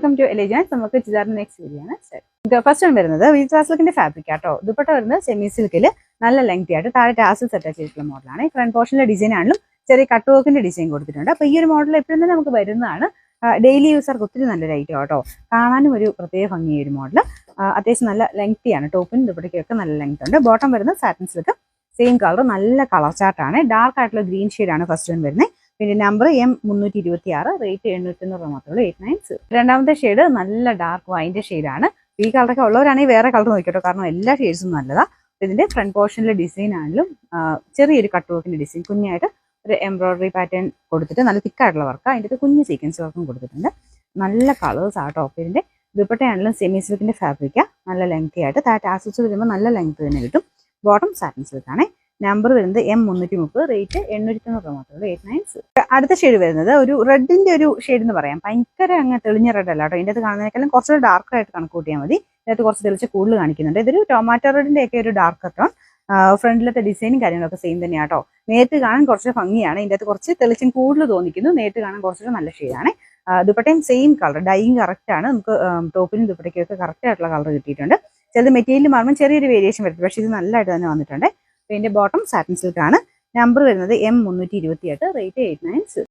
Welcome to Elegance. നമുക്ക് ചുരിദാറിന്റെ next video ആണ്. ഫസ്റ്റ് വൺ വരുന്നത് വിചാർ സിൽക്കിന്റെ ഫാബ്രിക് ആട്ടോ. ദുപ്പട്ട വരുന്നത് സെമി സിൽക്കിൽ നല്ല ലെങ്തി ആയിട്ട് താഴെ ടാസിൽസ് അറ്റാച്ച് ചെയ്തിട്ടുള്ള മോഡലാണ്. ഫ്രണ്ട് പോർഷനിലെ ഡിസൈൻ ആണെങ്കിലും ചെറിയ കട്ട് വർക്കിന്റെ ഡിസൈൻ കൊടുത്തിട്ടുണ്ട്. അപ്പൊ ഈ ഒരു മോഡൽ എപ്പോഴും തന്നെ നമുക്ക് വരുന്നതാണ്. ഡെയിലി യൂസർക്ക് ഒത്തിരി നല്ലൊരു ഐറ്റം ആട്ടോ. കാണാനും ഒരു പ്രത്യേക ഭംഗി ഈ ഒരു മോഡൽ. അത്യാവശ്യം നല്ല ലെങ്തി ആണ്. ടോപ്പിനും ദുപ്പട്ടയ്ക്കൊക്കെ നല്ല ലെങ്ത് ഉണ്ട്. ബോട്ടം വരുന്നത് സാറ്റിൻ സിൽക്ക്, സെയിം കളർ, നല്ല കളർ ചാർട്ടാണ്. ഡാർക്ക് ആയിട്ടുള്ള ഗ്രീൻ ഷെയ്ഡാണ് ഫസ്റ്റ് വൺ വരുന്നത്. പിന്നെ നമ്പർ M326, റേറ്റ് 800 മാത്രമേ 890. രണ്ടാമത്തെ ഷെയ്ഡ് നല്ല ഡാർക്ക് വൈൻ്റെ ഷെയ്ഡാണ്. ഈ കളറൊക്കെ ഉള്ളവരാണെങ്കിൽ വേറെ കളർ നോക്കിട്ടോ, കാരണം എല്ലാ ഷെയ്ഡ്സും നല്ലതാണ്. ഇതിന്റെ ഫ്രണ്ട് പോർഷനിലെ ഡിസൈൻ ആണെങ്കിലും ചെറിയൊരു കട്ട് വർക്കിന്റെ ഡിസൈൻ, കുഞ്ഞായിട്ട് ഒരു എംബ്രോയിഡറി പാറ്റേൺ കൊടുത്തിട്ട് നല്ല തിക്കായിട്ടുള്ള വർക്ക്, അതിൻ്റെ കുഞ്ഞ് സീക്വൻസ് വർക്കും കൊടുത്തിട്ടുണ്ട്. നല്ല കളേഴ്സ് ആ ടോപ്പ്. ഇതിന്റെ ദുപ്പട്ടയാണെങ്കിലും സെമി സിൽക്കിന്റെ ഫാബ്രിക്കാണ്, നല്ല ലെങ്തി ആയിട്ട്. ടാസിൽസ് വരുമ്പോൾ നല്ല ലെങ്ത് തന്നെ കിട്ടും. Bottom satin സിൽക്കാണ്. നമ്പർ വരുന്നത് M330, റേറ്റ് 890 മാത്രമേ 890. അടുത്ത ഷെയ്ഡ് വരുന്നത് ഒരു റെഡിന്റെ ഒരു ഷെയ്ഡ് എന്ന് പറയാം. ഭയങ്കര അങ്ങ് തെളിഞ്ഞ റെഡ് അല്ല കേട്ടോ. ഇതിൻ്റെ അത് കാണുന്നതിനേക്കാളും കുറച്ചുകൂടി ഡാർക്ക് ആയിട്ട് കണക്ക് കൂട്ടിയാൽ മതി. ഇതിനകത്ത് കുറച്ച് തെളിച്ച് കൂടുതൽ കാണിക്കുന്നുണ്ട്. ഇതൊരു ടൊമാറ്റോ റെഡിന്റെ ഒക്കെ ഒരു ഡാർക്ക് ടോൺ. ഫ്രണ്ടിലത്തെ ഡിസൈനും കാര്യങ്ങളൊക്കെ സെയിം തന്നെയാട്ടോ. നേരിട്ട് കാണാൻ കുറച്ച് ഭംഗിയാണ്. ഇതിൻ്റെ അകത്ത് കുറച്ച് തെളിച്ചും കൂടുതൽ തോന്നിക്കുന്നു. നേരിട്ട് കാണാൻ കുറച്ചൊരു നല്ല ഷെയ്ഡാണ്. ദുപ്പട്ടയും സെയിം കളർ, ഡൈയിങ് കറക്റ്റ് ആണ്. നമുക്ക് ടോപ്പിനും ദുപ്പട്ടയ്ക്കൊക്കെ കറക്റ്റ് ആയിട്ടുള്ള കളർ കിട്ടിയിട്ടുണ്ട്. ചിലത് മെറ്റീരിയൽ മാറുമ്പോൾ ചെറിയൊരു വേരിയേഷൻ വരുന്നത്, പക്ഷേ ഇത് നല്ലതായിട്ട് തന്നെ വന്നിട്ടുണ്ട്. ഇതിന്റെ ബോട്ടം സാറ്റിൻ സിൽക്ക് ആണ്. നമ്പർ വരുന്നത് M328, റേറ്റ് 890.